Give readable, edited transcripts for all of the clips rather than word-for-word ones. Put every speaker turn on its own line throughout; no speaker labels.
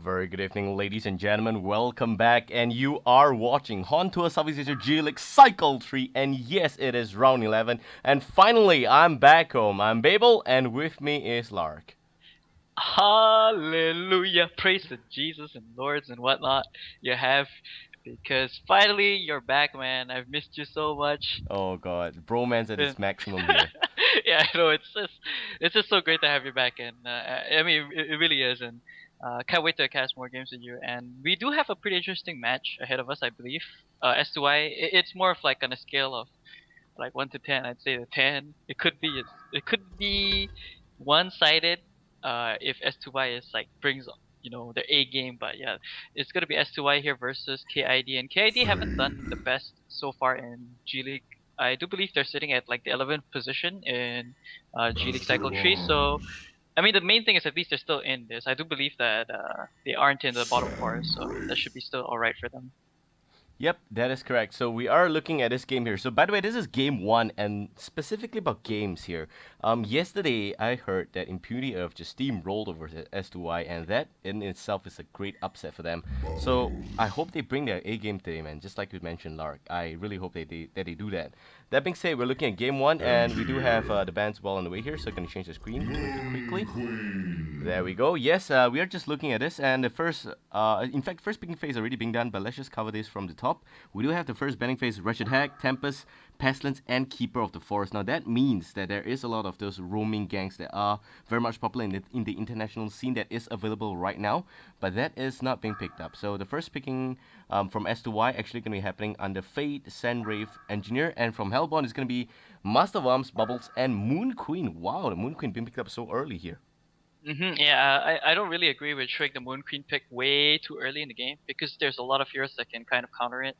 Very good evening, ladies and gentlemen. Welcome back, and you are watching HoNTourSEA Southeast Asia G League Cycle 3, and yes, it is round 11. And finally, I'm back home. I'm Babel, and with me is Lark.
Hallelujah. Praise to Jesus and Lords and whatnot you have because finally you're back, man. I've missed you so much.
Oh god, bromance at
Been-
its maximum here.
yeah, I know it's just so great to have you back, and I mean it really is, and can't wait to cast more games with you. And we do have a pretty interesting match ahead of us, I believe. S2y, it's more of like on a scale of like 1 to 10. I'd say a 10. It could be one-sided if S2Y is like brings their A game, but yeah, it's gonna be S2Y here versus KID, and KID haven't done the best so far in G League. I do believe they're sitting at like the 11th position in G League Cycle Tree. So I mean, the main thing is at least they're still in this. I do believe that they aren't in the bottom four, so that should be still all right for them.
Yep, that is correct. So we are looking at this game here. So by the way, this is game one, and specifically about games here. Yesterday I heard that Impunity Earth just steamrolled over S2Y, and that in itself is a great upset for them. So I hope they bring their A game today, man. Just like you mentioned, Lark. I really hope that they do that. That being said, we're looking at game one, and we do have the bands well on the way here. So I'm gonna change the screen really quickly. There we go. Yes, we are just looking at this, and the first, in fact, first picking phase already being done, but let's just cover this from the top. We do have the first banning phase: Wretched Hag, Tempest, Pestilence, and Keeper of the Forest. Now that means that there is a lot of those roaming gangs that are very much popular in the international scene that is available right now, but that is not being picked up. So the first picking from S to Y actually going to be happening under Fade, Sandwraith, Engineer, and from Hellborn is going to be Master of Arms, Bubbles, and Moon Queen. Wow, the Moon Queen being picked up so early here.
Yeah, I don't really agree with Shrek the Moon Queen pick way too early in the game because there's a lot of heroes that can kind of counter it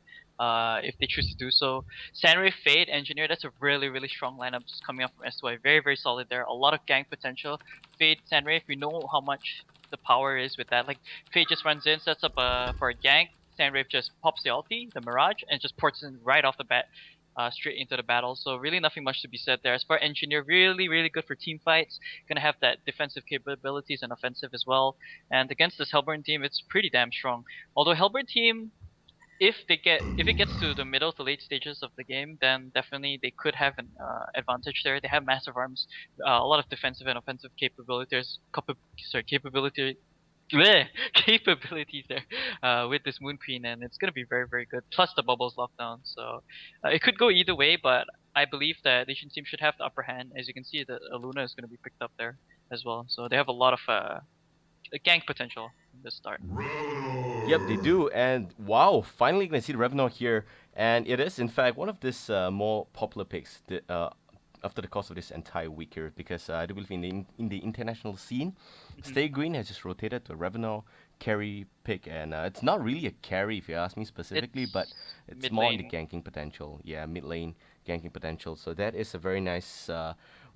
if they choose to do so. Sandray, Fade, Engineer, that's a really, really strong lineup just coming up from SY. Very, very solid there. A lot of gank potential. Fade, Sandray, we know how much the power is with that. Like, Fade just runs in, sets up for a gank. Sandwave just pops the ulti, the Mirage, and just ports in right off the bat straight into the battle. So really nothing much to be said there. As for Engineer, really, really good for team fights. Gonna have that defensive capabilities and offensive as well. And against this Hellborn team, it's pretty damn strong. Although Hellborn team, if it gets to the middle to late stages of the game, then definitely they could have an advantage there. They have massive arms, a lot of defensive and offensive capabilities. Capability bleh, capabilities there with this Moon Queen, and it's gonna be very, very good. Plus the bubbles lockdown, so it could go either way. But I believe that the Asian team should have the upper hand. As you can see, the Luna is gonna be picked up there as well, so they have a lot of gank potential in this start.
Yep, they do. And wow, finally gonna see the Revenant here. And it is, in fact, one of these more popular picks after the course of this entire week here. Because I do believe in the international scene,
Hmm.
Stay Green has just rotated to a Revenant carry pick. And it's not really a carry if you ask me specifically, but
It's
it's
mid
more in the
lane.
ganking potential. Yeah, mid lane ganking potential. So that is a very nice,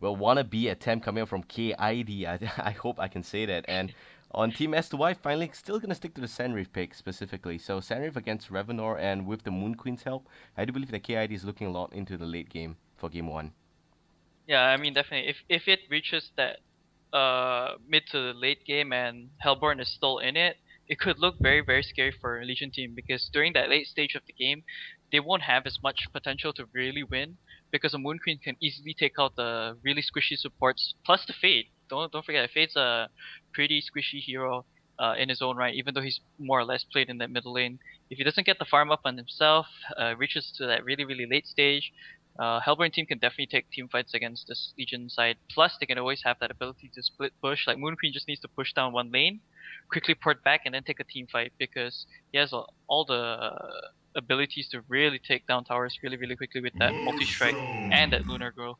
wannabe attempt coming up from KID. I hope I can say that. And on Team S to Y, finally still gonna stick to the Sandreef pick specifically. So Sandreef against Revenor, and with the Moon Queen's help, I do believe that KID is looking a lot into the late game for game one.
Yeah, I mean definitely. If it reaches that mid to late game and Hellborn is still in it, it could look very, very scary for Legion team because during that late stage of the game, they won't have as much potential to really win because a Moon Queen can easily take out the really squishy supports plus the Fade. Don't forget, Fade's a pretty squishy hero in his own right, even though he's more or less played in that middle lane. If he doesn't get the farm up on himself, reaches to that really, really late stage, Hellborn team can definitely take team fights against this Legion side. Plus, they can always have that ability to split push. Like Moon Queen just needs to push down one lane, quickly port back, and then take a team fight because he has all the abilities to really take down towers really, really quickly with that multi strike and that lunar growth.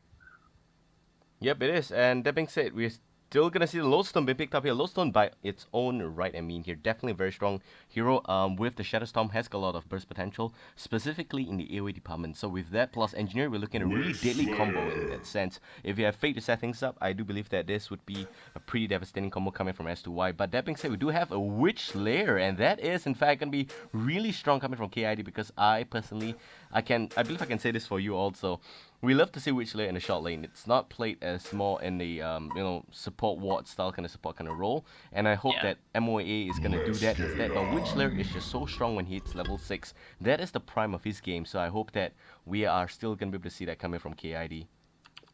Yep, it is. And that being said, we're still gonna see the Lodestone being picked up here. Lodestone by its own right, I mean, here definitely a very strong hero. With the Shadow Storm has got a lot of burst potential, specifically in the AoE department. So with that plus Engineer, we're looking at a really deadly combo in that sense. If you have Fate to set things up, I do believe that this would be a pretty devastating combo coming from S to Y. But that being said, we do have a Witch Slayer, and that is in fact gonna be really strong coming from KID because I personally, I believe I can say this for you also. We love to see Witch Lair in the short lane. It's not played as more in the support ward style kind of role, and I hope
Yeah.
that MOA is gonna do that instead. But Witch Lair is just so strong when he hits level 6. That is the prime of his game. So I hope that we are still gonna be able to see that coming from KID.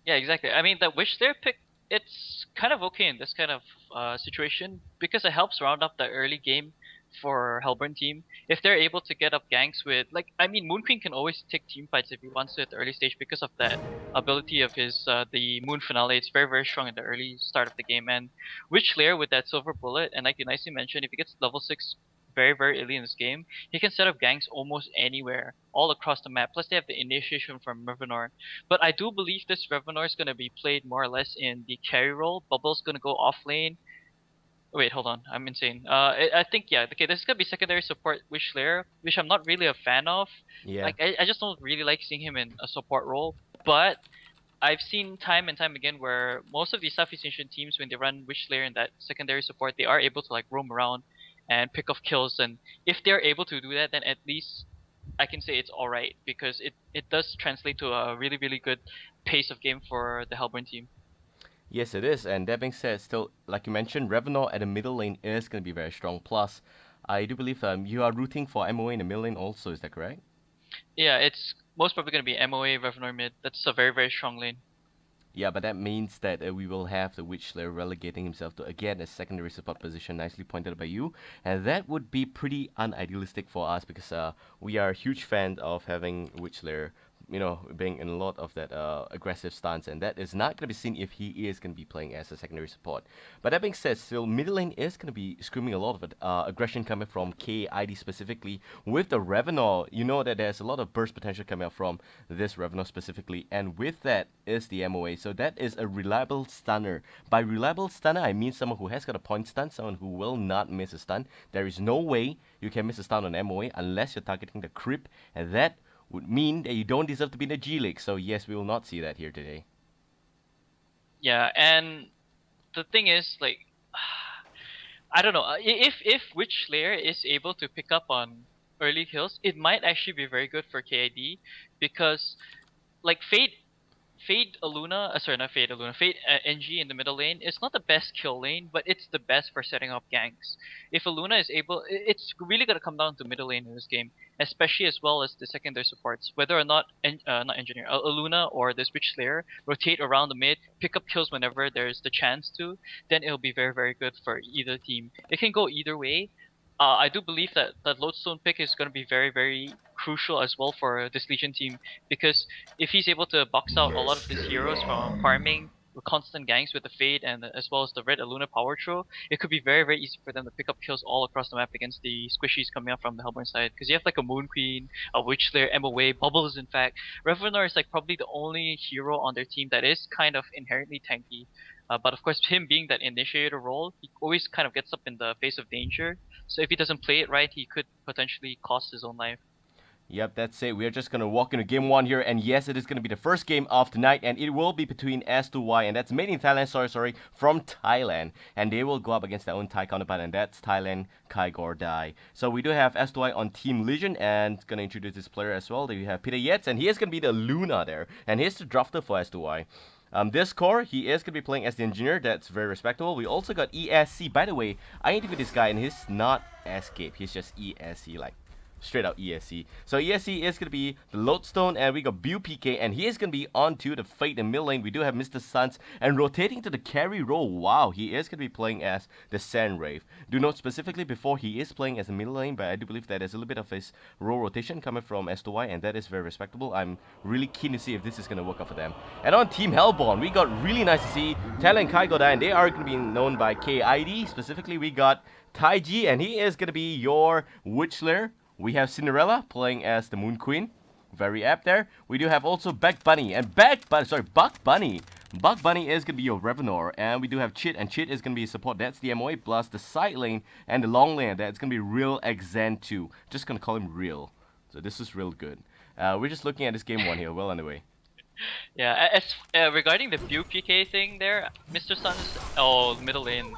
Yeah, exactly. I mean, the Wish there pick, it's kind of okay in this kind of situation because it helps round up the early game for Hellburn team. If they're able to get up ganks with, like, I mean, Moon Queen can always take team fights if he wants to at the early stage because of that ability of his, the Moon Finale. It's very, very strong in the early start of the game. And Witch Lair with that Silver Bullet, and like you nicely mentioned, if he gets level 6 very, very early in this game, he can set up ganks almost anywhere, all across the map. Plus, they have the initiation from Mervenor. But I do believe this Revenor is going to be played more or less in the carry role. Bubble's going to go off lane. Wait, hold on. I'm insane. I think, yeah, okay, this is going to be secondary support Wish Lair, which I'm not really a fan of.
Yeah.
Like, I just don't really like seeing him in a support role. But I've seen time and time again where most of these Southeast Asian teams, when they run Wish Lair in that secondary support, they are able to like roam around and pick off kills. And if they're able to do that, then at least I can say it's alright because it does translate to a really, really good pace of game for the Hellburn team.
Yes, it is. And that being said, still, like you mentioned, Revenant at the middle lane is going to be very strong. Plus, I do believe you are rooting for MOA in the middle lane also. Is that correct?
Yeah, it's most probably going to be MOA Revenor mid. That's a very, very strong lane.
Yeah, but that means that we will have the Witch Slayer relegating himself to again a secondary support position, nicely pointed out by you, and that would be pretty unidealistic for us because we are a huge fan of having Witch Slayer, being in a lot of that aggressive stance, and that is not going to be seen if he is going to be playing as a secondary support. But that being said, still middle lane is going to be screaming a lot of aggression coming from KID specifically with the Revenant. You know that there's a lot of burst potential coming out from this Revenant specifically, and with that is the MOA. So that is a reliable stunner. By reliable stunner, I mean someone who has got a point stun, someone who will not miss a stun. There is no way you can miss a stun on MOA unless you're targeting the creep, and that would mean that you don't deserve to be in the G League. So yes, we will not see that here today.
Yeah, and the thing is, like, I don't know. If Witch Slayer is able to pick up on early kills, it might actually be very good for KID because like Fade Aluna, sorry, not Fade Aluna, Fade NG in the middle lane is not the best kill lane, but it's the best for setting up ganks. If Aluna is able, it's really gonna come down to middle lane in this game, especially as well as the secondary supports. Whether or not, not engineer, Aluna or the Switch Slayer rotate around the mid, pick up kills whenever there's the chance to, then it'll be very, very good for either team. It can go either way. I do believe that that Lodestone pick is going to be very, very crucial as well for this Legion team because if he's able to box out a lot of these heroes from farming with constant ganks with the Fade and as well as the Red Aluna power throw, it could be very, very easy for them to pick up kills all across the map against the squishies coming up from the Hellborn side. Because you have like a Moon Queen, a Witch Slayer, MOA, Bubbles in fact. Revenor is like probably the only hero on their team that is kind of inherently tanky. But of course, him being that initiator role, he always kind of gets up in the face of danger. So if he doesn't play it right, he could potentially cost his own life.
Yep, that's it. We are just going to walk into game one here. And yes, it is going to be the first game of tonight. And it will be between S2y, and that's made in Thailand, sorry, from Thailand. And they will go up against their own Thai counterpart, and that's Thailand, KaiD. So we do have S2y on Team Legion, and going to introduce this player as well. We have Peter Yates, and he is going to be the Luna there. And he's the drafter for S2y. This core, he is going to be playing as the engineer. That's very respectable. We also got ESC. By the way, I interviewed this guy, and he's not Escape. He's just ESC, like straight out ESC. So ESC is going to be the Lodestone, and we got Bew PK, and he is going to be on to the Fate in mid lane. We do have Mr. Suns, and rotating to the carry role. Wow, he is going to be playing as the Sand Wraith. Do note specifically before he is playing as the middle lane, but I do believe that there's a little bit of his role rotation coming from S2Y, and that is very respectable. I'm really keen to see if this is going to work out for them. And on Team Hellborn, we got really nice to see Talon and KaiD, and they are going to be known by KID. Specifically, we got Taiji, and he is going to be your Witch Slayer. We have Cinderella playing as the Moon Queen. Very apt there. We do have also Buck Bunny. Buck Bunny. Buck Bunny is going to be your Revenor. And we do have Chit, and Chit is going to be support. That's the MOA plus the side lane and the long lane. That's going to be Real Exan 2. Just going to call him Real. So this is real good. We're just looking at this game one here. Well, anyway.
Yeah, as regarding the Bew PK thing there, Mr. Sun's middle lane.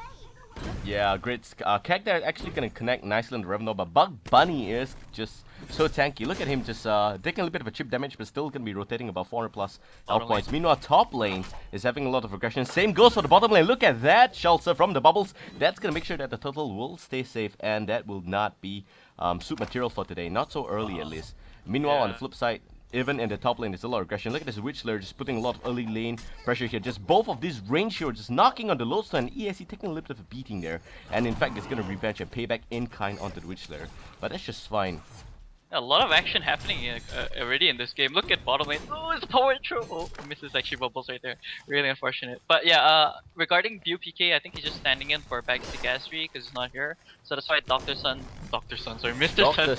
Yeah, great. KaiD there actually gonna connect nicely on the Revenant, but Bug Bunny is just so tanky. Look at him just taking a little bit of a chip damage, but still gonna be rotating about 400 plus health
Bottom lane.
points. Meanwhile, top lane is having a lot of aggression. Same goes for the bottom lane. Look at that shelter from the bubbles. That's gonna make sure that the turtle will stay safe, and that will not be soup material for today. Not so early at least. Meanwhile, on the
Yeah.
flip side, even in the top lane, there's a lot of aggression. Look at this Witch Slayer just putting a lot of early lane pressure here. Just both of these range heroes just knocking on the lodestone, and ESC taking a little bit of a beating there. And in fact, it's going to revenge and payback in kind onto the Witch Slayer. But that's just fine.
A lot of action happening already in this game. Look at bottom lane. Oh, it's power intro. Oh, misses actually bubbles right there. Really unfortunate. But yeah, regarding BUPK, I think he's just standing in for backstage Gasry because he's not here. So that's why Mr.
Dr.
Sun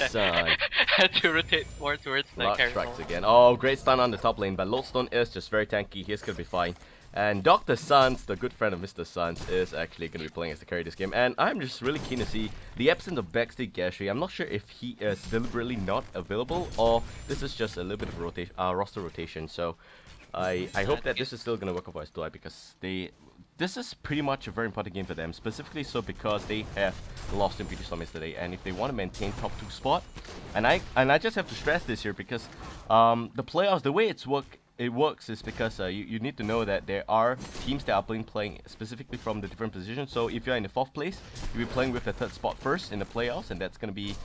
Sun.
had to rotate more towards the
Lark
carry
strikes
role.
again. Oh, great stun on the top lane, but Lodestone is just very tanky. He's going to be fine. And Dr. Suns, the good friend of Mr. Suns, is actually going to be playing as the carry this game. And I'm just really keen to see the absence of backstage Gashry. I'm not sure if he is deliberately not available or this is just a little bit of a roster rotation. So I hope that this is still going to work out for s2y because this is pretty much a very important game for them, specifically so because they have lost in PT Storm yesterday, and if they want to maintain top 2 spot, and I just have to stress this here because the playoffs, the way it works is because you need to know that there are teams that are playing specifically from the different positions. So if you're in the 4th place, you'll be playing with the 3rd spot first in the playoffs, and that's going to be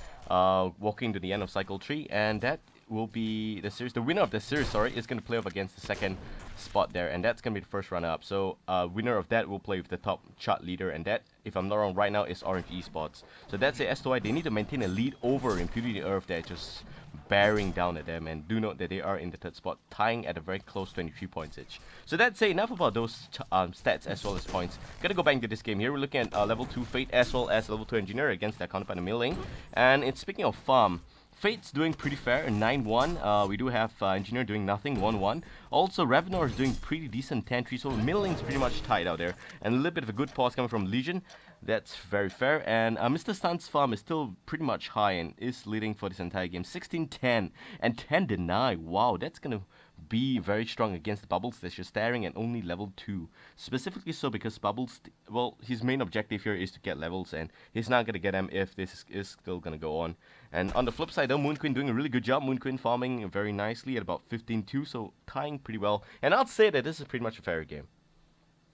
walking to the end of cycle 3, and that will be the series. The winner of the series, sorry, is going to play off against the 2nd spot there, and that's going to be the first runner-up. So winner of that will play with the top chart leader, and that, if I'm not wrong, right now is Orange Esports. So that's it. S2y, they need to maintain a lead over Impunity Earth. They're just bearing down at them, and do note that they are in the 3rd spot, tying at a very close 23 points each. So that's it. Enough about those stats as well as points. Gonna go back into this game here. We're looking at level 2 Fate as well as level 2 Engineer against their counterpart in the middle lane. And it's speaking of farm, Fate's doing pretty fair, 9-1. We do have Engineer doing nothing, 1-1. Also, Revenor is doing pretty decent, 10-3, so middle lane's pretty much tight out there. And a little bit of a good pause coming from Legion. That's very fair. And Mr. Sun's farm is still pretty much high and is leading for this entire game. 16-10 and 10 deny. Wow, that's going to be very strong against the Bubbles that you're staring at only level 2. Specifically so because Bubbles, well, his main objective here is to get levels, and he's not going to get them if this is still going to go on. And on the flip side though, Moon Queen doing a really good job. Moon Queen farming very nicely at about 15-2, so tying pretty well. And I'll say that this is pretty much a fair game.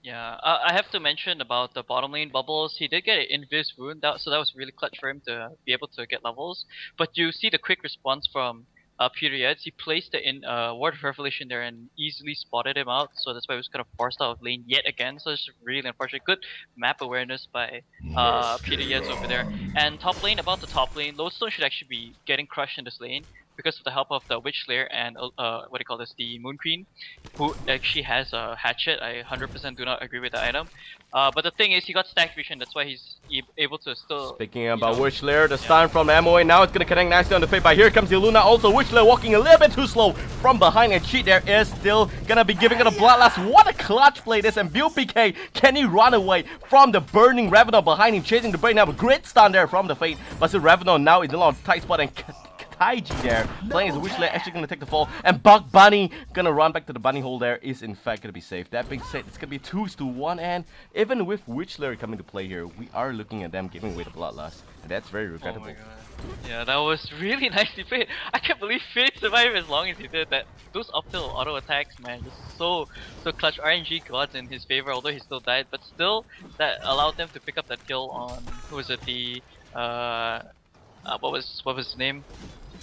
Yeah, I have to mention about the bottom lane bubbles. He did get an invis wound, so that was really clutch for him to be able to get levels. But you see the quick response from Purieds. He placed the ward of revelation there and easily spotted him out, so that's why he was kind of forced out of lane yet again. So it's really unfortunate. Good map awareness by Purieds over there. And top lane, about the top lane, Lodestone should actually be getting crushed in this lane because of the help of the Witch Slayer and what do you call this, the Moon Queen, who actually has a hatchet. I 100% do not agree with the item. But the thing is, he got stacked vision. That's why he's able to still.
Speaking about Witch Slayer, the stun from MOA, now it's gonna connect nicely on the Fate. But here comes the Luna. Also, Witch Slayer walking a little bit too slow from behind, and Cheat there is still gonna be giving it a bloodlust. What a clutch play this! And BUPK, can he run away from the burning Revenant behind him, chasing the brain? Now a great stun there from the Fate, but still Revenant now is in a lot of tight spot, and KaiD there playing as a Witch Slayer, actually gonna take the fall, and Bug Bunny gonna run back to the bunny hole there, is in fact gonna be safe. That being said, it's gonna be 2-1, and even with Witch Slayer coming to play here, we are looking at them giving away the bloodlust, and that's very regrettable.
Oh my god. Yeah, that was really nicely played. I can't believe Fate survived as long as he did. That those up tilt auto attacks, man, just so clutch. RNG gods in his favor, although he still died, but still that allowed them to pick up that kill on, who was it, the what was his name?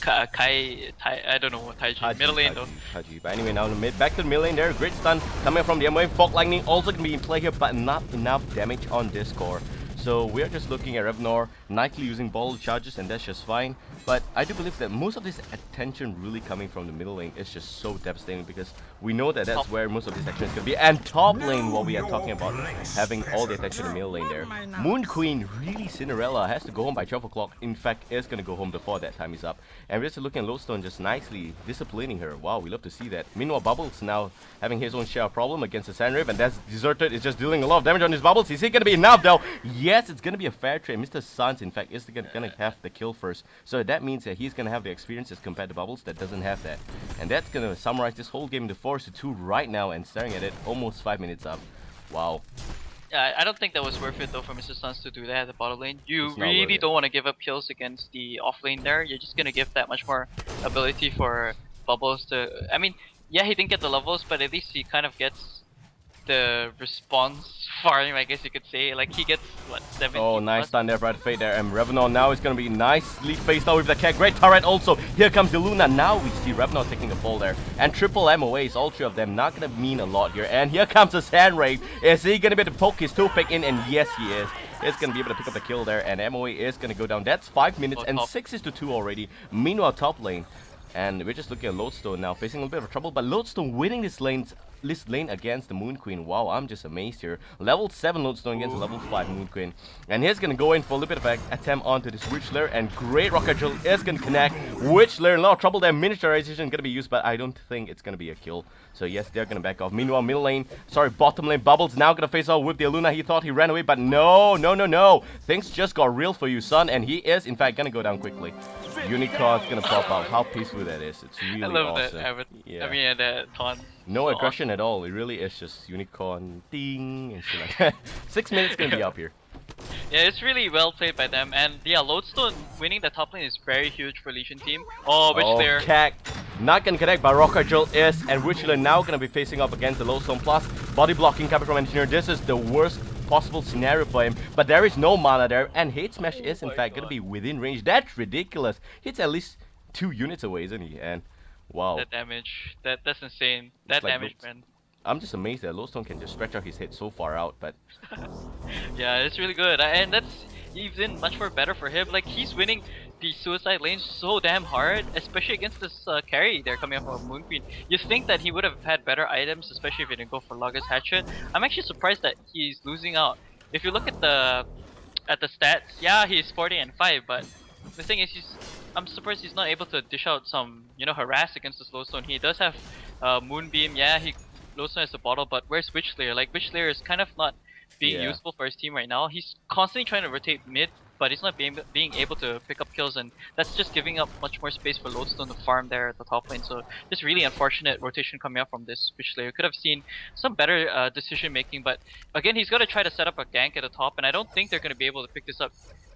I don't know what Taiji. Middle lane though.
Taiji. But anyway, now back to the middle lane there. Great stun coming from the MOA. Fog Lightning also going to be in play here, but not enough damage on this core. So we are just looking at Revenor nicely using ball charges, and that's just fine. But I do believe that most of this attention really coming from the middle lane is just so devastating because we know that that's where most of this action is going to be. And top lane, what we are talking about, having all the attention in the middle lane there. Moon Queen, really Cinderella, has to go home by 12 o'clock. In fact, is going to go home before that time is up. And we're just looking at Lodestone just nicely disciplining her. Wow, we love to see that. Meanwhile, Bubbles now having his own share of problem against the Sandrive, and that's Deserted is just dealing a lot of damage on his Bubbles. Is he going to be enough though? Yes, it's going to be a fair trade. Mr. Suns, in fact, is going to have the kill first. So that means that he's going to have the experience as compared to Bubbles that doesn't have that. And that's going to summarize this whole game into 4-2 right now, and staring at it, almost 5 minutes up. Wow.
I don't think that was worth it though for Mr. Suns to do that at the bottom lane. You
It's not worth
really
it.
don't want to give up kills against the off lane there. You're just gonna give that much more ability for Bubbles to. I mean, yeah, he didn't get the levels, but at least he kind of gets the response farm, I guess you could say. Like he gets what 70
Oh, nice
plus?
stun there by the Fate there, and Revenant now is going to be nicely faced out with the cat. Great turret also. Here comes the Luna. Now we see Revenant taking a fall there, and triple MOAs, all three of them, not going to mean a lot here. And here comes the Sand Ray. Is he going to be able to poke his toothpick in? And yes, he is. Is going to be able to pick up the kill there, and MOA is going to go down. That's 5 minutes, and 6-2 already. Meanwhile, top lane. And we're just looking at Lodestone now, facing a little bit of trouble, but Lodestone winning this lane against the Moon Queen. Wow, I'm just amazed here. Level 7 Lodestone against a level 5 Moon Queen. And he's gonna go in for a little bit of an attempt onto this Witch Lair, and great Rocket Drill is gonna connect. Witch Lair, a lot of trouble there. Miniaturization gonna be used, but I don't think it's gonna be a kill. So yes, they're gonna back off. Meanwhile, bottom lane, Bubbles now gonna face off with the Luna. He thought he ran away, but no. Things just got real for you, son, and he is in fact gonna go down quickly. Unicorn's gonna pop out. How peaceful that is. It's really
I love
awesome.
that.
Yeah.
I mean, that taunt.
No
So
aggression at all. It really is just Unicorn ding and shit like that. 6 minutes gonna be up here.
Yeah, it's really well played by them, and yeah, Lodestone winning the top lane is very huge for Legion team. Oh, Witch Lair.
Cack. Not gonna connect, but Rocket Drill is, and Witch Lair now gonna be facing up against the Lodestone plus body blocking coming from Engineer. This is the worst possible scenario for him, but there is no mana there, and Hate Smash is in fact gonna be within range. That's ridiculous. He's at least 2 units away, isn't he? And wow.
That damage, that's insane. That
like
damage,
looks-
man.
I'm just amazed that Lodestone can just stretch out his head so far out, but
Yeah, it's really good, and that's even much more better for him. Like he's winning the suicide lane so damn hard, especially against this carry they're coming up from Moon Queen. You think that he would have had better items, especially if he didn't go for Logos Hatchet. I'm actually surprised that he's losing out. If you look at the stats, yeah, he's 40 and 5, but the thing is, I'm surprised he's not able to dish out some, harass against this Lodestone. He does have Moonbeam, yeah, Lodestone has the bottle, but where's Witch Lair? Like, Witch Lair is kind of not being useful for his team right now. He's constantly trying to rotate mid, but he's not being able to pick up kills, and that's just giving up much more space for Lodestone to farm there at the top lane. So just really unfortunate rotation coming up from this Witch Lair. Could have seen some better decision making, but again, he's got to try to set up a gank at the top, and I don't think they're going to be able to pick this up.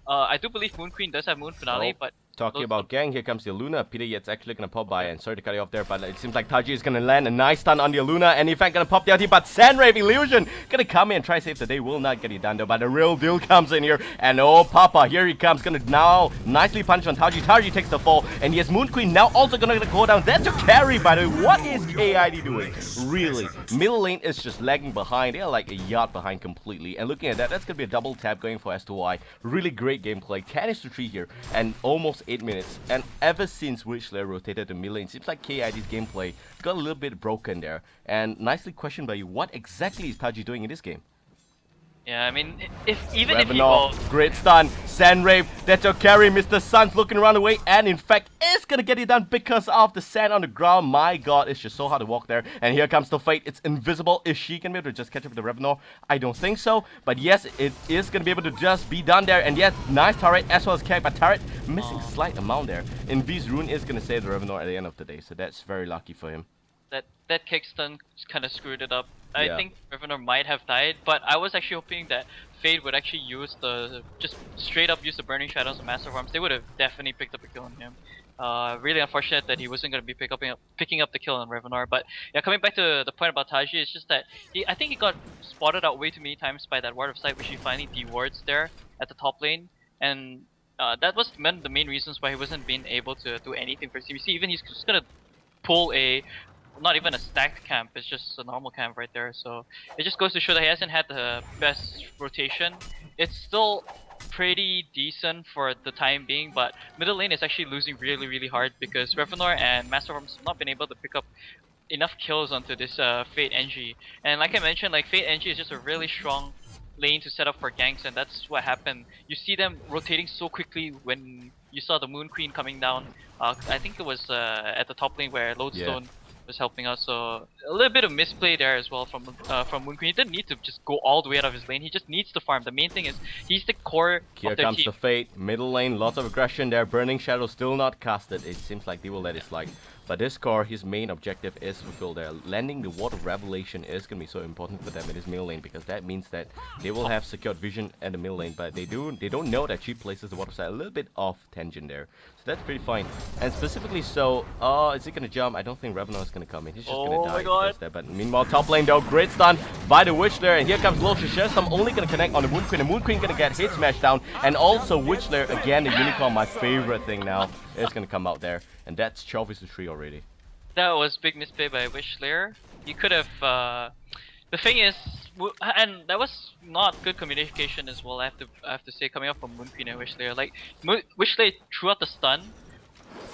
I do believe Moon Queen does have Moon Finale, but
talking about gang, here comes the Luna. Peter Yet's actually gonna pop by, and sorry to cut you off there, but it seems like Taji is gonna land a nice stun on the Luna, and in fact gonna pop the ulti, but Sandwave Illusion gonna come in and try to save the day. Will not get it done though, but the real deal comes in here, and oh Papa, here he comes, gonna now nicely punch on Taji. Taji takes the fall, and yes, Moon Queen now also gonna go down. That's a carry, by the way. What is KaiD doing? Really? Middle lane is just lagging behind. They're like a yard behind completely, and looking at that, that's gonna be a double tap going for s2y. Really great gameplay. 10-3 here, and almost 8 minutes. And ever since Witch Lair rotated to mid lane, seems like KaiD's gameplay got a little bit broken there. And nicely questioned by you, what exactly is Taji doing in this game?
yeah, I mean, if he
great stun, Sandwave, that's your carry. Mr. Sun's looking around the way, and in fact is gonna get it done because of the sand on the ground. My god, it's just so hard to walk there. And here comes the Fate, it's invisible. Is she gonna be able to just catch up with the Revenant? I don't think so, but yes, it is gonna be able to just be done there. And yes, nice turret as well as Keg, but turret missing slight amount there. Invis Rune is gonna save the Revenant at the end of the day, so that's very lucky for him.
That kick stun kind of screwed it up. I think Revenant might have died, but I was actually hoping that Fade would actually use just straight up use the Burning Shadows and Master Arms. They would have definitely picked up a kill on him. Really unfortunate that he wasn't going to be picking up the kill on Revenant. But yeah, coming back to the point about Taji, it's just that I think he got spotted out way too many times by that Ward of Sight, which he finally dewards there at the top lane, and that was the main reasons why he wasn't being able to do anything for CBC. Even he's just gonna pull not even a stacked camp, it's just a normal camp right there. So it just goes to show that he hasn't had the best rotation. It's still pretty decent for the time being, but middle lane is actually losing really hard because Revenor and Master Arms have not been able to pick up enough kills onto this Fate NG. And like I mentioned, like Fate NG is just a really strong lane to set up for ganks, and that's what happened. You see them rotating so quickly when you saw the Moon Queen coming down. I think it was at the top lane where Lodestone was helping us, so a little bit of misplay there as well from Moon Queen. He didn't need to just go all the way out of his lane. He just needs to farm. The main thing is he's the core
Here
of their
comes
team.
the Fate, middle lane, lots of aggression there. Burning Shadow still not casted. It seems like they will let it slide. But this core, his main objective is fulfilled there. Landing the Ward of Revelation is going to be so important for them in this middle lane, because that means that they will have secured vision at the middle lane, but they don't know that she places the Ward of Sight a little bit off tangent there. So that's pretty fine. And specifically so, is he going to jump? I don't think Revenant is going to come in. He's just going
Oh
to die
my
if he
god.
does that. But meanwhile, top lane though, great stun by the Witchslayer, and here comes Lotus. I'm only going to connect on the Moon Queen. The Moon Queen going to get hit smash down, and also Witchslayer again, the Unicorn, my favorite thing now, is going to come out there. And that's 12 vs 3 already.
That was big misplay by Wishslayer. You could have. The thing is, and that was not good communication as well. I have to say, coming up from Moon Queen and Wishslayer. Like Wishslayer threw out the stun,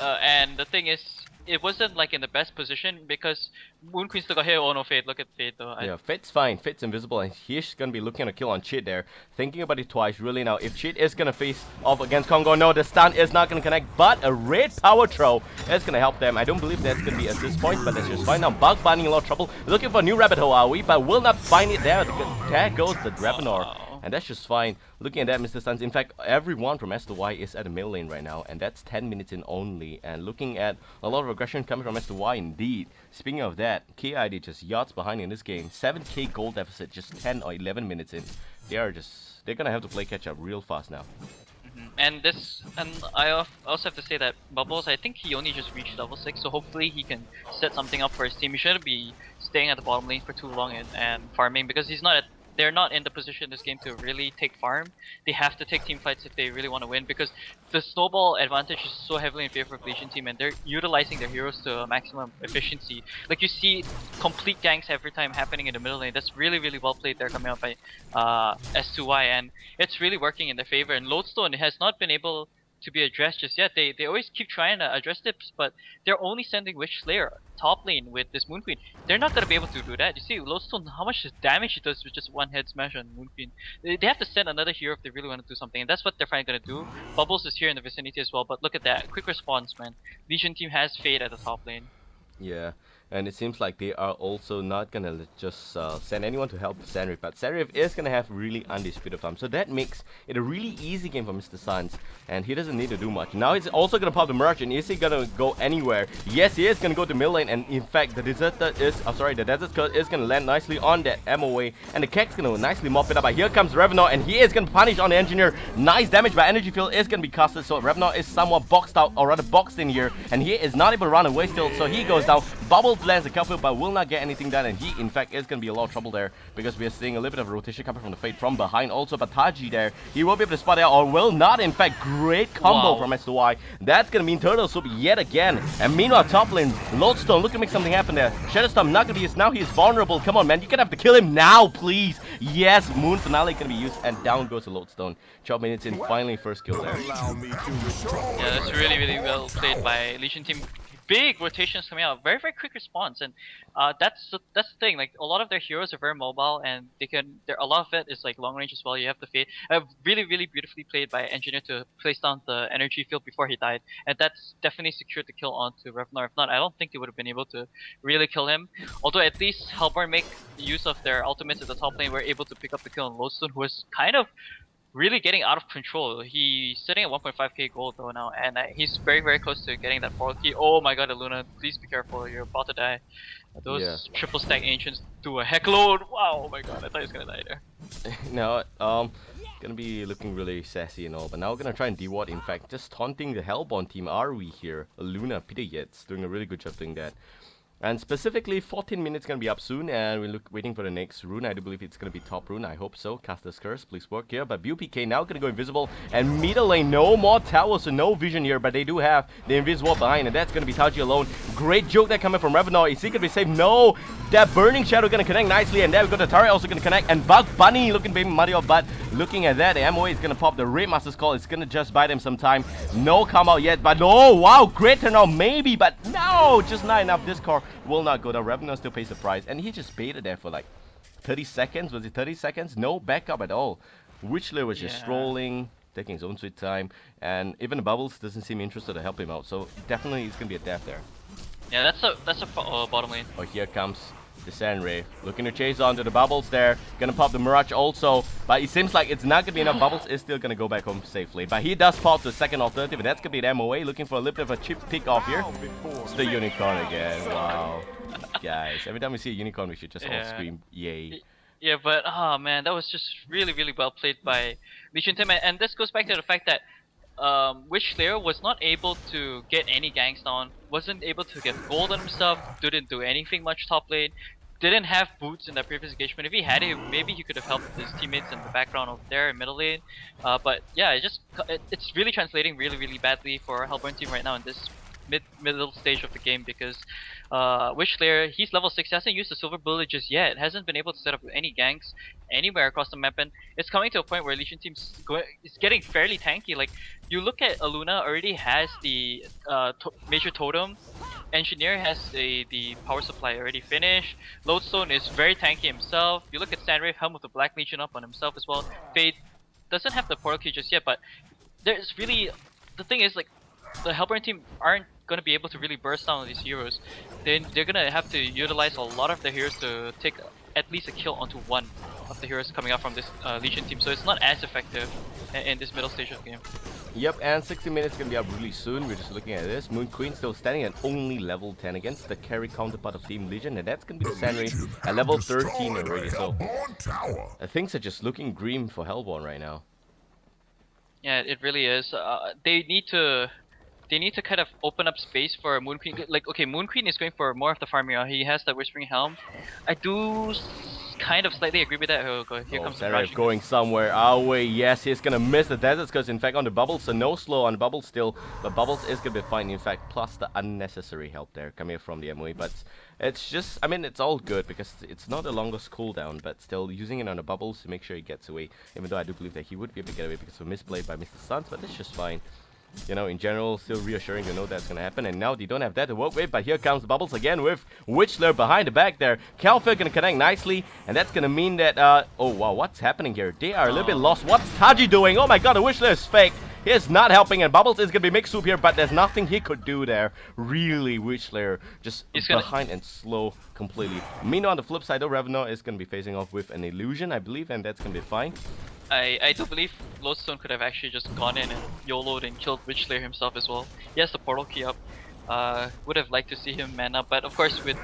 and the thing is, it wasn't like in the best position because Moon Queen still got hit. Oh no, Fade! Look at Fade though.
Yeah, Fate's fine. Fate's invisible, and he's gonna be looking to kill on Cheat there. Thinking about it twice, really now. If Cheat is gonna face off against Congo, no, the stun is not gonna connect, but a red power throw is gonna help them. I don't believe that's gonna be assist points, but that's just fine. Now Bug Bunny in a lot of trouble. Looking for a new rabbit hole, are we? But will not find it there. There goes the Dravenor. And that's just fine. Looking at that, Mr. Suns. In fact, everyone from s2y is at the middle lane right now, and that's 10 minutes in only. And looking at a lot of aggression coming from s2y indeed. Speaking of that, KaiD just yards behind in this game. 7k gold deficit just 10 or 11 minutes in. They're gonna have to play catch up real fast now.
And I also have to say that Bubbles, I think he only just reached level 6, so hopefully he can set something up for his team. He shouldn't be staying at the bottom lane for too long and farming, because they're not in the position in this game to really take farm. They have to take team fights if they really want to win, because the snowball advantage is so heavily in favor of Legion team, and they're utilizing their heroes to maximum efficiency. Like you see complete ganks every time happening in the middle lane. That's really, really well played there coming out by s2y, and it's really working in their favor. And Lodestone has not been able to be addressed just yet. They always keep trying to address this, but they're only sending Witchslayer top lane with this Moon Queen. They're not gonna be able to do that. You see Lodestone, how much damage it does with just one head smash on Moon Queen. They have to send another hero if they really want to do something, and that's what they're finally gonna do. Bubbles is here in the vicinity as well, but look at that quick response, man. Legion team has Fade at the top lane.
Yeah, and it seems like they are also not gonna just send anyone to help Sanrif, but Sanrif is gonna have really undisputed farm, so that makes it a really easy game for Mr. Suns, and he doesn't need to do much. Now he's also gonna pop the Merge, and is he gonna go anywhere? Yes, he is gonna go to mid lane, and in fact, the Desert Curse is gonna land nicely on that MOA, and the Kek's gonna nicely mop it up. But here comes Revenant, and he is gonna punish on the Engineer. Nice damage, but Energy Field is gonna be casted, so Revenant is somewhat boxed out, or rather boxed in here, and he is not able to run away still, so he goes down. Bubbles lands a couple, but will not get anything done, and he in fact is going to be a lot of trouble there, because we are seeing a little bit of a rotation coming from the Fate from behind. Also Bataji there, he will be able to spot it out, or will not. In fact, great combo from s2y. That's going to mean Turtle Soup yet again. And meanwhile, top lane, Lodestone looking to make something happen there. Shadowstorm not going to be used, now he is vulnerable. Come on, man, you're going to have to kill him now, please. Yes, Moon Finale going to be used, and down goes the Lodestone. 12 minutes in, finally first kill there.
Yeah, that's really, really well played by Legion team. Big rotations coming out, very, very quick response, and that's the thing. Like a lot of their heroes are very mobile, and a lot of it is like long range as well. You have to Fade. Really, really beautifully played by Engineer to place down the energy field before he died, and that's definitely secured the kill onto Revenant. If not, I don't think they would have been able to really kill him. Although at least Hellborn make use of their ultimates at the top lane, were able to pick up the kill on Lodestone, who was kind of really getting out of control. He's sitting at 1.5k gold though now, and he's very, very close to getting that 4 key. Oh my god, Luna, please be careful, you're about to die. Those triple stack ancients do a heck load. Wow, oh my god, I thought he was gonna die there.
No, gonna be looking really sassy and all, but now we're gonna try and de-ward. In fact, just taunting the Hellborn team are we here. Luna, Peter Yates doing a really good job doing that. And specifically, 14 minutes gonna be up soon, and we're waiting for the next rune. I do believe it's gonna be top rune. I hope so. Caster's Curse, please work here. But BUPK now gonna go invisible, and middle lane, no more towers, so no vision here. But they do have the invisible behind, and that's gonna be Taji alone. Great joke that coming from Revenant. Is he gonna be safe? No. That Burning Shadow gonna connect nicely, and there we go. The turret also gonna connect, and Bug Bunny looking baby Mario. But looking at that, the MOA is gonna pop the Raid Master's Call. It's gonna just buy them some time. No come out yet, but oh wow, great turnout maybe, but no, just not enough. This core will not go down. Revenant still pays the price, and he just baited there for like 30 seconds. Was it 30 seconds? No backup at all. Witchler was just strolling, taking his own sweet time, and even the Bubbles doesn't seem interested to help him out. So definitely it's gonna be a death there.
Yeah, that's a bottom lane.
Oh, here comes The Sandray looking to chase onto the bubbles there. Gonna pop the Mirage also, but it seems like it's not gonna be enough. Bubbles is still gonna go back home safely, but he does pop the second alternative, and that's gonna be the MOA. Looking for a little bit of a cheap pick off here. It's the Unicorn again. Wow, guys, every time we see a Unicorn, we should just all scream yay.
Yeah, but oh man, that was just really, really well played by Legion Team, and this goes back to the fact that Witch Slayer was not able to get any ganks down, wasn't able to get gold on himself, didn't do anything much top lane, didn't have boots in that previous engagement. If he had it, maybe he could have helped his teammates in the background over there in middle lane. But yeah, it's really translating really, really badly for Hellborn team right now in this middle stage of the game, because Witch Slayer, he's level 6, hasn't used the silver bullet just yet, hasn't been able to set up any ganks anywhere across the map, and it's coming to a point where Legion team's is getting fairly tanky. Like, you look at Aluna already has the major totem, Engineer has the power supply already finished, Lodestone is very tanky himself, you look at Sandray, Helm with the Black Legion up on himself as well, Fade doesn't have the portal key just yet, but there's really, the thing is, like, the Hellborn team aren't gonna be able to really burst down on these heroes. They're gonna have to utilize a lot of their heroes to take at least a kill onto one of the heroes coming out from this Legion team, so it's not as effective in this middle stage of the game.
Yep, and 60 minutes gonna be up really soon. We're just looking at this. Moon Queen still standing at only level 10 against the carry counterpart of Team Legion, and that's gonna be the Sandray at level 13 already. So things are just looking grim for Hellborn right now.
Yeah, it really is. They need to kind of open up space for Moon Queen. Like, okay, Moon Queen is going for more of the farming. He has that Whispering Helm. I do kind of slightly agree with that. Oh, here comes the
Sandray going somewhere our way. Yes, he's gonna miss the deserts because in fact on the bubbles, so no slow on bubbles still, but bubbles is gonna be fine. In fact, plus the unnecessary help there coming from the MOE, but it's just, I mean, it's all good because it's not the longest cooldown, but still using it on the bubbles to make sure he gets away. Even though I do believe that he would be able to get away because of misplay by Mr. Suns, but that's just fine. You know, in general, still reassuring to know that's gonna happen. And now they don't have that to work with, but here comes the bubbles again with Witch Slayer behind the back there. Calphil gonna connect nicely, and that's gonna mean that, oh wow, what's happening here? They are a little bit lost. What's Taji doing? Oh my god, the Witch Slayer is fake. He is not helping, and Bubbles is gonna be mixed soup here, but there's nothing he could do there. Really, Witch Slayer just behind and slow completely. Meanwhile, on the flip side, though, Revenant is gonna be facing off with an illusion, I believe, and that's gonna be fine.
I do believe Lodestone could have actually just gone in and YOLO'd and killed Witch Slayer himself as well. He has the portal key up. Would have liked to see him man up, but of course with,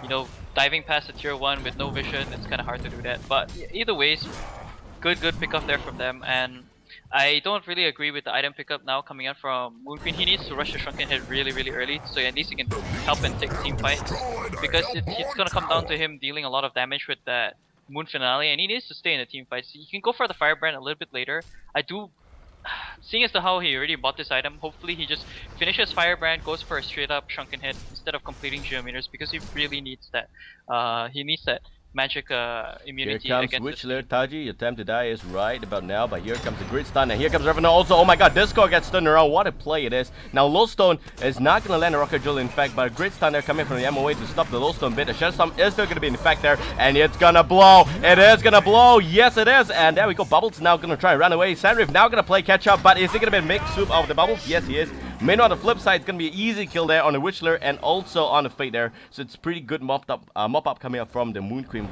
you know, diving past the tier 1 with no vision, it's kind of hard to do that. But either ways, good pickup there from them, and I don't really agree with the item pickup now coming out from Moon Queen. He needs to rush the Shrunken Head really early, so at least he can help and take team fights, because it's gonna come down to him dealing a lot of damage with that Moon Finale, and he needs to stay in the team fights. You can go for the Firebrand a little bit later. I do, seeing as to how he already bought this item, hopefully he just finishes Firebrand, goes for a straight up Shrunken Head instead of completing Geometers, because he really needs that. He needs that magic immunity.
Here comes Witch Slayer. Taji, your time to die is right about now, but here comes the Grid Stun, and here comes Revenant also. Oh my god, Discord gets stunned around. What a play it is. Now Lodestone is not going to land a Rocket Drill, in fact, but a Grid Stun there coming from the MOA to stop the Lodestone bit. The Shadow Storm is still going to be in effect there, and it's going to blow. It is going to blow. Yes, it is. And there we go. Bubbles now going to try and run away. Sandrift now going to play catch up, but is he going to be mixed soup of the Bubbles? Yes, he is. Meanwhile, on the flip side, it's going to be an easy kill there on the Witch Slayer and also on the Fate there. So it's pretty good mop up coming up from the Moon Queen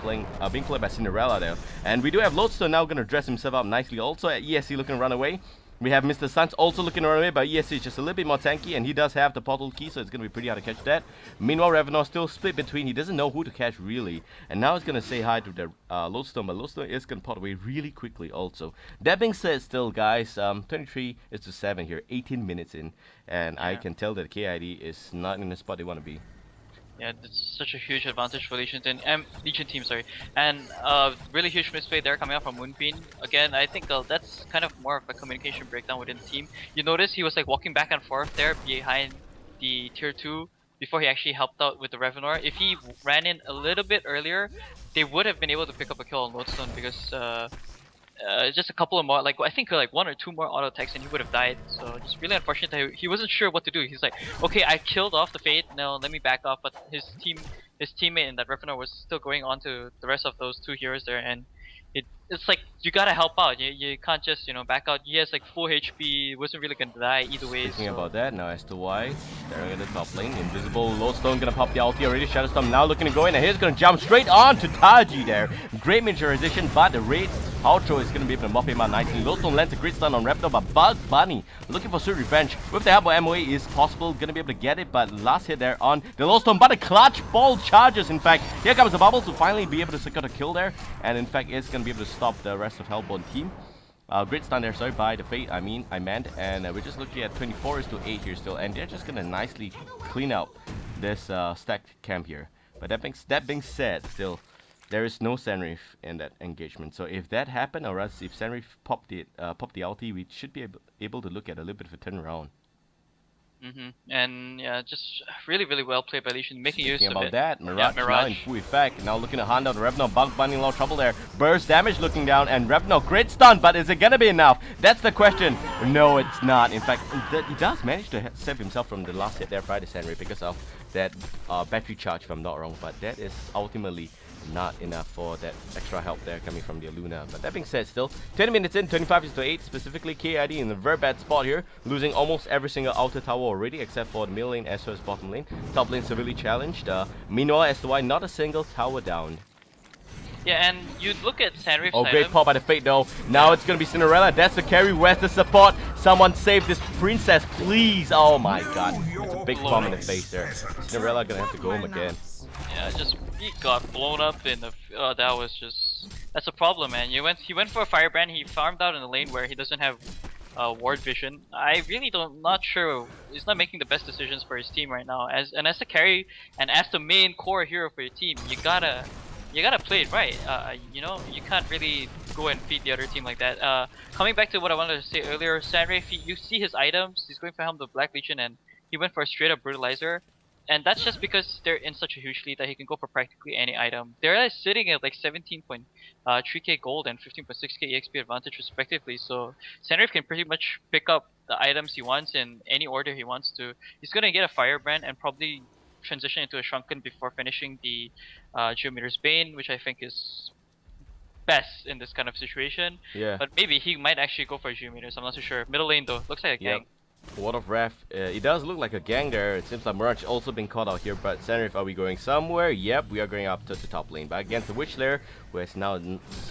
being played by Cinderella there. And we do have Lodestone now going to dress himself up nicely also at ESC looking to run away. We have Mr. Suns also looking to run away, but ESC is just a little bit more tanky, and he does have the portal key, so it's going to be pretty hard to catch that. Meanwhile, Revenant still split between, he doesn't know who to catch really. And now he's going to say hi to the Lodestone, but Lodestone is going to pot away really quickly also. That being said still, guys, 23 is to 7 here, 18 minutes in. And I can tell that KaiD is not in the spot they want to be.
Yeah, it's such a huge advantage for Legion team, sorry. And really huge misplay there coming out from Moon Queen. Again, I think that's kind of more of a communication breakdown within the team. You notice he was like walking back and forth there behind the tier 2 before he actually helped out with the Revenant. If he ran in a little bit earlier, they would have been able to pick up a kill on Lodestone, because just a couple of more, like I think like 1 or 2 more auto attacks and he would have died. So just really unfortunate that he wasn't sure what to do. He's like, okay, I killed off the Fate, now let me back off. But his teammate in that Revenant was still going on to the rest of those 2 heroes there, and it's like you gotta help out. You can't just back out. He has like full HP. Wasn't really gonna die either way.
Speaking
So
about that, now s2y staring at the top lane. Invisible Lowstone gonna pop the ulti already. Shadowstorm now looking to go in, and he's gonna jump straight on to Taji there. Great miniaturization, but the raid outro is gonna be able to mop him out nicely. Lowstone lands a great stun on Raptor, but Bug Bunny looking for sweet revenge. With the help of MOA is possible, gonna be able to get it, but last hit there on the Lowstone, but a clutch ball charges. In fact, here comes the Bubbles to finally be able to secure the kill there, and in fact, it's gonna be able to stop the rest of Hellborn team. Great stun there, sorry, by the Fate, I meant, and we're just looking at 24 is to 8 here still, and they're just gonna nicely clean out this stacked camp here. But that being said, still, there is no Sanreef in that engagement. So if that happened, or else if Sanreef popped the ulti, we should be able to look at a little bit of a turnaround.
and yeah, just really really well played by Legion, making use
Speaking
of
about
it.
that,
Yeah,
Mirage now in full effect. Now looking to hunt down Revenant. Bug Bunny in a lot of trouble there. Burst damage looking down, and Revenant great stun, but is it gonna be enough? That's the question. No, it's not. In fact, he does manage to save himself from the last hit there by the Sentry because of that battery charge, if I'm not wrong. But that is ultimately not enough for that extra help there coming from the Luna. But that being said, still 20 minutes in, 25 is to 8, specifically KaiD in a very bad spot here, losing almost every single outer tower already except for the middle lane as well as bottom lane. Top lane severely challenged. Meanwhile, s2y not a single tower down.
Yeah, and you'd look at Sanreef's
Oh, great
item.
pop by the Fate though. Now it's gonna be Cinderella. That's the carry. Where's the support? Someone save this princess, please. Oh my god. It's a big bomb in the face there. Cinderella gonna have to go home again.
Yeah, just he got blown up in the. That's a problem, man. He went for a firebrand. He farmed out in a lane where he doesn't have ward vision. I really not sure. He's not making the best decisions for his team right now. As a carry and as the main core hero for your team, you gotta play it right. You can't really go and feed the other team like that. Coming back to what I wanted to say earlier, Sanreef, you see his items. He's going for Helm of the Black Legion, and he went for a straight up brutalizer. And that's just because they're in such a huge lead that he can go for practically any item. They're sitting at like 17.3k gold and 15.6k EXP advantage respectively. So Sanreef can pretty much pick up the items he wants in any order he wants to. He's gonna get a Firebrand and probably transition into a Shrunken before finishing the Geometer's Bane, which I think is best in this kind of situation.
Yeah.
But maybe he might actually go for Geometers. I'm not too sure. Middle lane though, looks like a gang.
Ward of Wrath, it does look like a gang there. It seems like Mirage also been caught out here, but Sanreef, are we going somewhere? Yep, we are going up to the top lane. But against the Witch Lair, who is now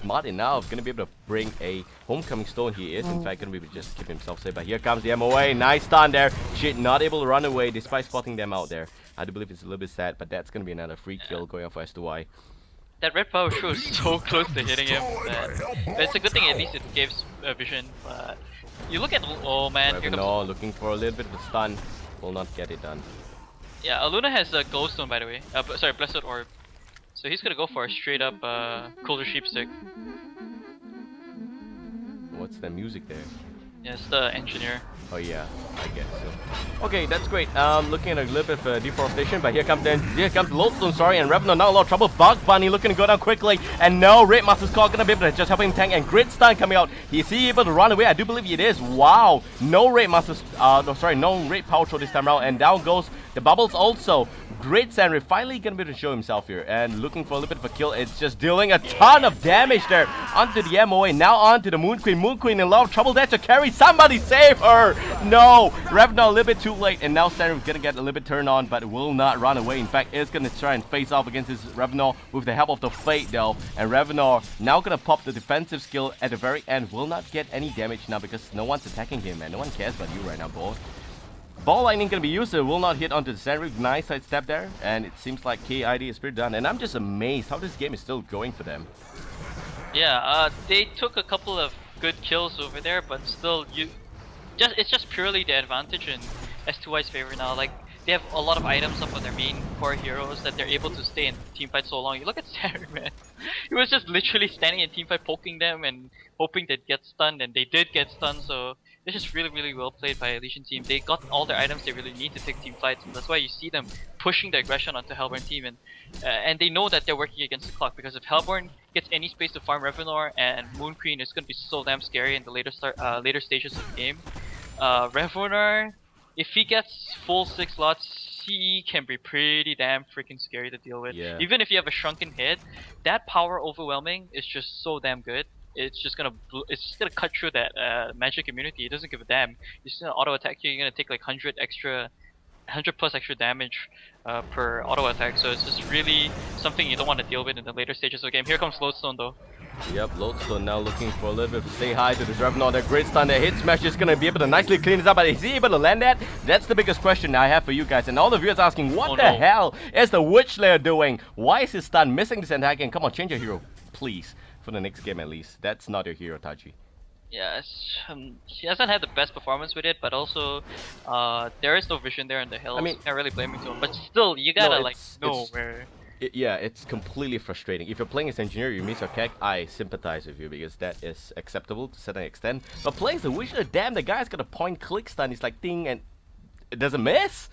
smart enough, gonna be able to bring a Homecoming Stone. He is, in fact, gonna be able to just keep himself safe. But here comes the MOA. Nice stun there. Shit, not able to run away despite spotting them out there. I do believe it's a little bit sad, but that's gonna be another free kill going off for s2y.
That red power show is so close to hitting him but it's a good thing at least it gives vision. But you look at oh man, here comes
looking for a little bit of a stun, will not get it done.
yeah. Aluna has a glowstone by the way. Sorry, blessed orb. So he's gonna go for a straight up Colder Sheepstick.
What's the music there?
Yeah, it's the engineer.
Oh yeah, I guess so. Okay, that's great. Looking at a little bit of deforestation, but here comes Lodestone, sorry, and Revenant now a lot of trouble. Bug Bunny looking to go down quickly, and no, Raid Master's Call gonna be able to just help him tank, and Grid Stun coming out. Is he able to run away? I do believe it is. Wow, no Raid Master's, no Raid Power Throw this time around, and down goes the Bubbles also. Great Sanreef finally gonna be able to show himself here and looking for a little bit of a kill. It's just dealing a ton of damage there onto the MOA. Now onto the Moon Queen. Moon Queen in a lot of trouble there to carry. Somebody save her! No! Revenant a little bit too late, and now Sanreef gonna get a little bit turned on, but will not run away. In fact, is gonna try and face off against his Revenant with the help of the Fate though. And Revenant now gonna pop the defensive skill at the very end. Will not get any damage now because no one's attacking him, man. No one cares about you right now, boy. Ball lightning gonna be used, it will not hit onto the Sanreef. Nice side step there, and it seems like KaiD is pretty done. And I'm just amazed how this game is still going for them.
Yeah, they took a couple of good kills over there, but still, it's just purely the advantage in s2y's favor now. Like they have a lot of items up on their main core heroes that they're able to stay in teamfight so long. You look at Sanreef, man. He was just literally standing in teamfight, poking them and hoping they'd get stunned, and they did get stunned. So this is really, really well played by a Legion team. They got all their items they really need to take team fights, and that's why you see them pushing the aggression onto Hellborn team. And they know that they're working against the clock, because if Hellborn gets any space to farm Revenor and Moon Queen, it's gonna be so damn scary in the later stages of the game. Revenor, if he gets full 6 slots, he can be pretty damn freaking scary to deal with.
Yeah.
Even if you have a shrunken head, that power overwhelming is just so damn good. it's just gonna cut through that magic immunity. It doesn't give a damn. It's just gonna auto attack you. You're gonna take like 100 plus extra damage per auto attack. So it's just really something you don't want to deal with in the later stages of the game. Here comes Lodestone though.
Yep, Lodestone now looking for a little bit of say hi to the Dreadnought. That great stun, that hit smash is gonna be able to nicely clean this up, but is he able to land that? That's the biggest question I have for you guys. And all the viewers asking, what the hell is the Witch Layer doing? Why is his stun missing this attack? And come on, change your hero, please. For the next game at least. That's not your hero, Taji.
Yeah, he hasn't had the best performance with it, but also there is no vision there in the hills.
I mean,
can't really blame him to him. But still, you gotta know where.
Yeah, it's completely frustrating. If you're playing as engineer, you miss your keg, I sympathize with you because that is acceptable to a certain extent. But playing as a Witcher, damn, the guy's got a point click stun. He's like ding and it doesn't miss.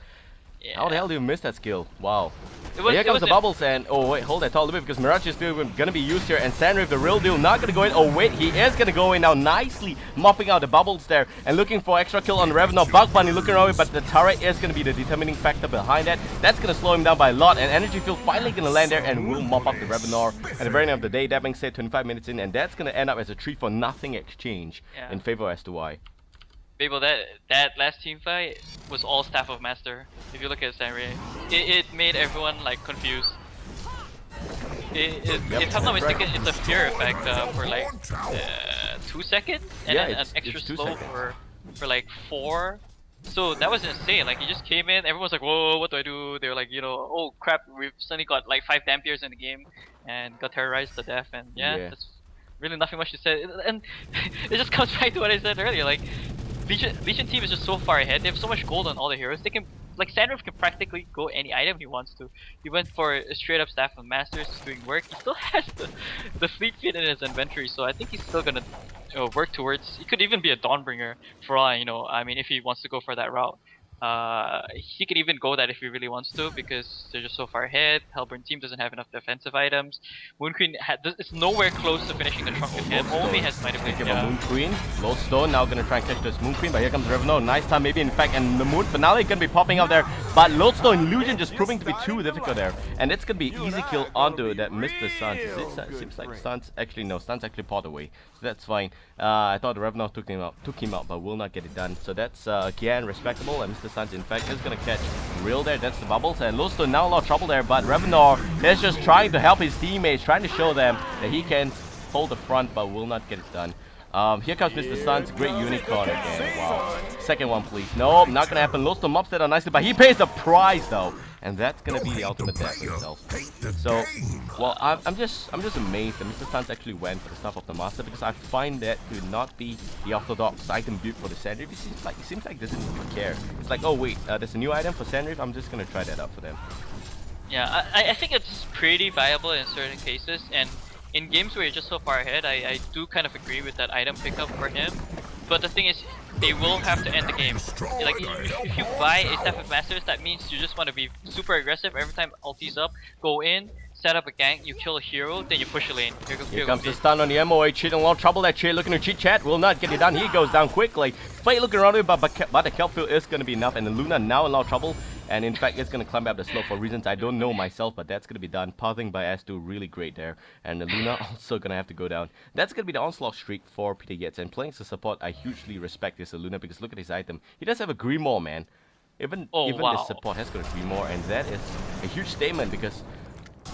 Yeah.
How the hell do you miss that skill? Wow. Here comes the bubbles and oh wait, hold that thought a little bit because Mirage is still gonna be used here and Sandrift, the real deal, not gonna go in. Oh wait, he is gonna go in now, nicely mopping out the bubbles there and looking for extra kill on Revenant. Bug Bunny looking around, but the turret is gonna be the determining factor behind that. That's gonna slow him down by a lot, and Energy Field finally gonna land there and will mop up the Revenant at the very end of the day. That being said, 25 minutes in, and that's gonna end up as a 3-for-nothing exchange in favor of s2y.
Babel, that last team fight was all Staff of Master. If you look at Sanray, it made everyone like confused. If I'm not mistaken, it's a fear effect for like 2 seconds, and then an extra slow for like 4. So that was insane. Like he just came in, everyone was like, "Whoa, what do I do?" They were like, "Oh crap, we've suddenly got like 5 Dampiers in the game and got terrorized to death." And that's really nothing much to say. And it just comes back to what I said earlier. Like Legion team is just so far ahead. They have so much gold on all the heroes. They can, like, Sandrift can practically go any item he wants to. He went for a straight up Staff of Masters, doing work. He still has the Fleet Feet in his inventory, so I think he's still gonna work towards. He could even be a Dawnbringer for all I mean, if he wants to go for that route. He could even go that if he really wants to, because they're just so far ahead. Hellburn team doesn't have enough defensive items. Moon Queen is nowhere close to finishing the trunk with him. Only has Might of Blade.
Moon Queen, Lodestone now gonna try and catch this Moon Queen, but here comes Revenant. Nice time, maybe in fact, and the Moon finale gonna be popping out there. But Lodestone Illusion just proving to be too difficult there, and it's gonna be easy kill onto that Mr. Suns. It seems like Suns actually no, Suns actually pot away, so that's fine. I thought the Revenant took him out, but will not get it done. So that's again respectable, and Mr. Suns in fact is gonna catch Real there. That's the bubbles, and Lodestone now a lot of trouble there, but Revenant is just trying to help his teammates, trying to show them that he can hold the front, but will not get it done. Here comes Mr. Suns, great unicorn again. Wow. Second one, please. Nope, not gonna happen. Lodestone mops that on nicely, but he pays the price though, and that's gonna be the ultimate death for himself. So, well, I'm just amazed that Mr. Suns actually went for the Staff of the Master, because I find that to not be the orthodox item build for the Sandrift. It seems like doesn't even care. It's like, oh wait, there's a new item for Sandrift. I'm just gonna try that out for them.
Yeah, I think it's pretty viable in certain cases, and in games where you're just so far ahead, I do kind of agree with that item pickup for him. But the thing is, they will have to end the game. Like, if you buy a Staff of Masters, that means you just want to be super aggressive every time ulti's up, go in, set up a gank, you kill a hero, then you push a lane.
Here comes the stun on the MOA. Cheat in a lot of trouble. That Cheat looking to cheat chat. Will not get it done. He goes down quickly. Fate looking around him, but the kelp field is going to be enough. And the Luna now in a lot of trouble. And in fact, it's going to climb up the slope for reasons I don't know myself, but that's going to be done. Pathing by S2, really great there. And the Luna also going to have to go down. That's going to be the onslaught streak for Peter Yates. And playing as a support, I hugely respect this Luna, because look at his item. He does have a Grimoire, man. Even this support has got a Grimoire, and that is a huge statement, because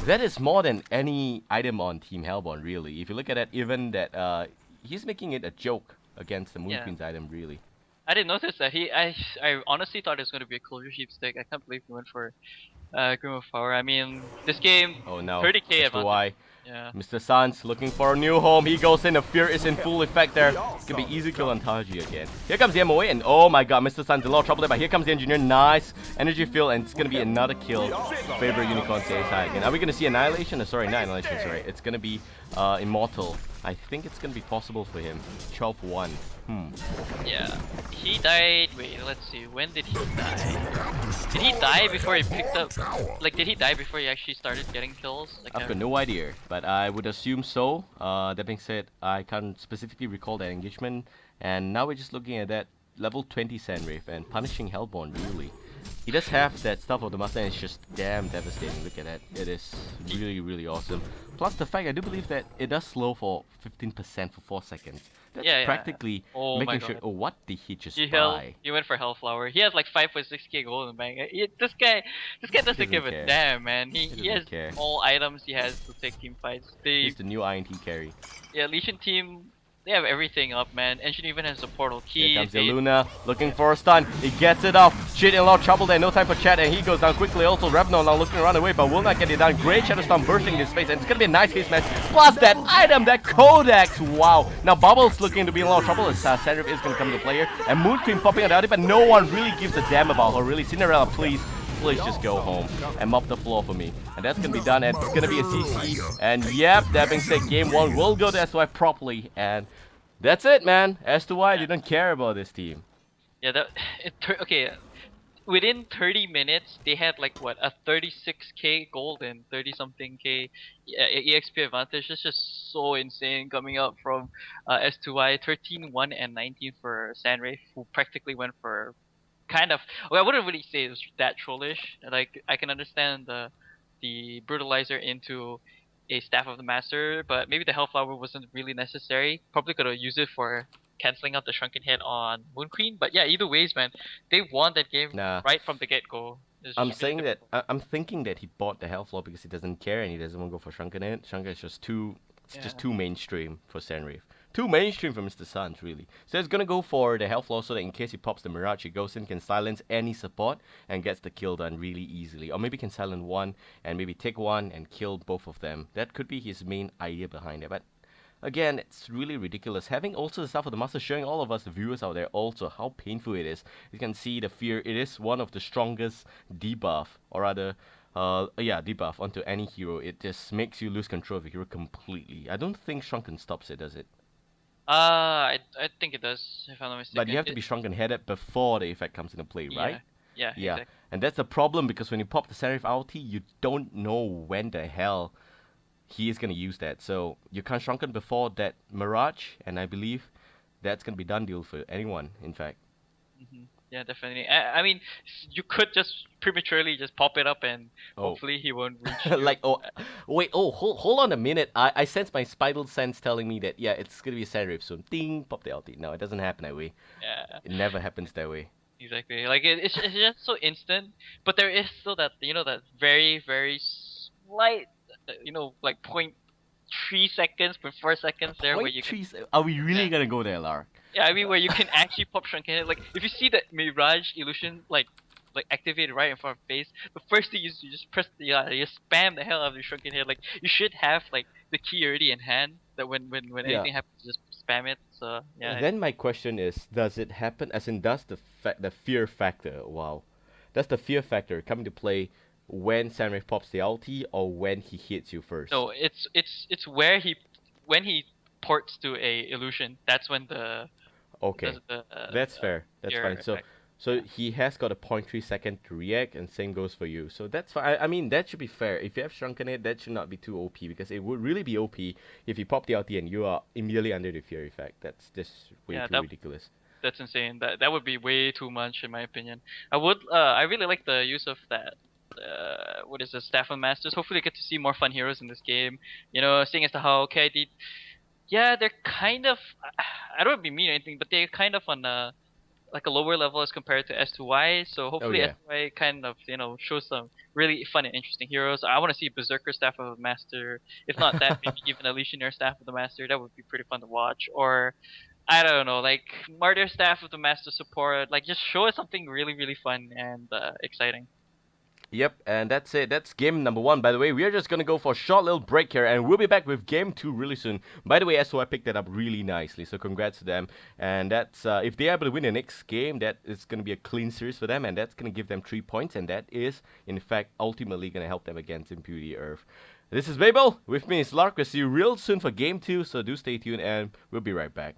that is more than any item on Team Hellborn, really. If you look at it, even that he's making it a joke against the Moon Queen's item, really.
I didn't notice that. I honestly thought it was going to be a Closure Sheep stick. I can't believe he went for Grim of Power. I mean, this game, 30k advantage. Yeah.
Mr. Suns looking for a new home. He goes in. The fear is in full effect there. It's going to be easy kill on Taji again. Here comes the MOA, and oh my god, Mr. Suns in a lot of trouble there, but here comes the Engineer. Nice energy field, and it's going to be another kill. Favorite Unicorn says hi again. Are we going to see Annihilation? Sorry, not Annihilation, sorry. It's going to be Immortal. I think it's going to be possible for him. 12-1.
Yeah. He died. Wait, let's see. When did he die? Did he die before he picked up? Like, did he die before he actually started getting kills? Like,
I've got no idea, but I would assume so. That being said, I can't specifically recall that engagement. And now we're just looking at that level 20 Sandrift and punishing Hellborn, really. He does have that stuff of the master, and it's just damn devastating. Look at that. It is really, really awesome. Plus the fact I do believe that it does slow for 15% for 4 seconds. That's
Yeah, yeah.
practically
Oh my
making sure.
god.
Oh, what did he just
He held.
buy?
He went for Hellflower. He has like 5.6k gold in the bank. This guy
He
doesn't
doesn't
give a
care.
damn, man. He
He
he has
doesn't care.
all items he has to take team fights.
He's the new INT carry.
Yeah, Legion team, they have everything up, man. Engine even has a portal
Here
key.
comes the Luna, looking for a stun. He gets it off. Shit in a lot of trouble there, no time for chat, and he goes down quickly. Also, Revenant now looking around the way, but will not get it down. Great Shadow Storm bursting in his face, and it's gonna be a nice case match. Plus that item, that Codex, wow. Now Bubble's looking to be in a lot of trouble as Sandrift is gonna come to play here. And Moon Queen popping out of it, but no one really gives a damn about her, really. Cinderella, please just go home and mop the floor for me. And that's gonna be done, and it's gonna be a CC. And yep, that being said, game 1 will go to s2y properly, and that's it, man. s2y didn't care about this team.
Yeah, okay. Within 30 minutes, they had like what, a 36k gold and 30 something k EXP advantage. It's just so insane coming up from s2y. 13, 1, and 19 for Sandray, who practically went for kind of. Well, I wouldn't really say it was that trollish. Like I can understand the brutalizer into a staff of the master, but maybe the hellflower wasn't really necessary. Probably could have used it for canceling out the shrunken head on Moon Queen. But yeah, either ways, man, they won that game
Nah,
right from the get go.
I'm saying that I'm thinking that he bought the Hellflower because he doesn't care and he doesn't want to go for Shrunken Head. Shrunken is just too, it's just too mainstream for Sandreef. Too mainstream for Mr. Suns, really. So he's gonna go for the Hellflower so that in case he pops the Mirage, he goes in, can silence any support and gets the kill done really easily. Or maybe can silence one and maybe take one and kill both of them. That could be his main idea behind it. But again, it's really ridiculous. Having also the stuff of the master showing all of us, the viewers out there, also how painful it is. You can see the fear. It is one of the strongest debuff, or rather, debuff onto any hero. It just makes you lose control of the hero completely. I don't think Shrunken stops it, does it?
I think it does, if I'm not mistaken.
But you have to be Shrunken headed before the effect comes into play, right?
Yeah,
Yeah,
exactly.
and that's the problem because when you pop the Seraph ulti, you don't know when the hell he is going to use that. So you can't Shrunken before that Mirage, and I believe that's going to be done deal for anyone, in fact.
Yeah, definitely. I mean, you could just prematurely just pop it up and
Oh.
hopefully he won't reach you.
Like, oh, wait, oh, hold on a minute. I sense my spidal sense telling me that, yeah, it's going to be a Sandrift soon. Ding, pop the ulti. No, it doesn't happen that way.
Yeah,
It never happens that way.
exactly. Like it's just so instant, but there is still that that very very slight, like 0.3 seconds, 0.4 seconds there where you can.
Are we really
Yeah.
going to go there, Lark?
Yeah, I mean where you can actually pop shrunken head. Like if you see that Mirage illusion like activated right in front of face, the first thing is you just press you spam the hell out of the shrunken head. Like you should have like the key already in hand that when
Yeah.
anything happens, you just spam it. So yeah.
Then my question is, does it happen? As in, does the fear factor? Wow, does the fear factor come into play when Samurai pops the ulti or when he hits you first?
No, it's where when he ports to a illusion. That's when the
Okay,
does the
that's fair. That's
fear
fine. So,
effect.
so he has got a 0.3 second to react, and same goes for you. So that's fine. I mean, that should be fair. If you have shrunken it, that should not be too OP because it would really be OP if you pop the ulti and you are immediately under the fear effect. That's just way
Yeah,
too ridiculous.
that's insane. That would be way too much in my opinion. I really like the use of that. What is it, Staff of Masters? Hopefully, get to see more fun heroes in this game. Seeing as to how KaiD, yeah, they're kind of. I don't want to be mean or anything, but they're kind of on like a lower level as compared to s2y. So hopefully
yeah.
s2y kind of shows some really fun and interesting heroes. I want to see Berserker Staff of the Master. If not that, maybe even a Legionnaire Staff of the Master. That would be pretty fun to watch. Or I don't know, like Martyr Staff of the Master support. Like just show us something really really fun and exciting.
Yep, and that's it. That's game number 1. By the way, we are just gonna go for a short little break here, and we'll be back with game 2 really soon. By the way, SOI picked that up really nicely, so congrats to them. And that's if they're able to win the next game, that is gonna be a clean series for them, and that's gonna give them 3 points, and that is, in fact, ultimately gonna help them against Impunity Earth. This is Babael. With me is Lark. We'll see you real soon for game 2, so do stay tuned, and we'll be right back.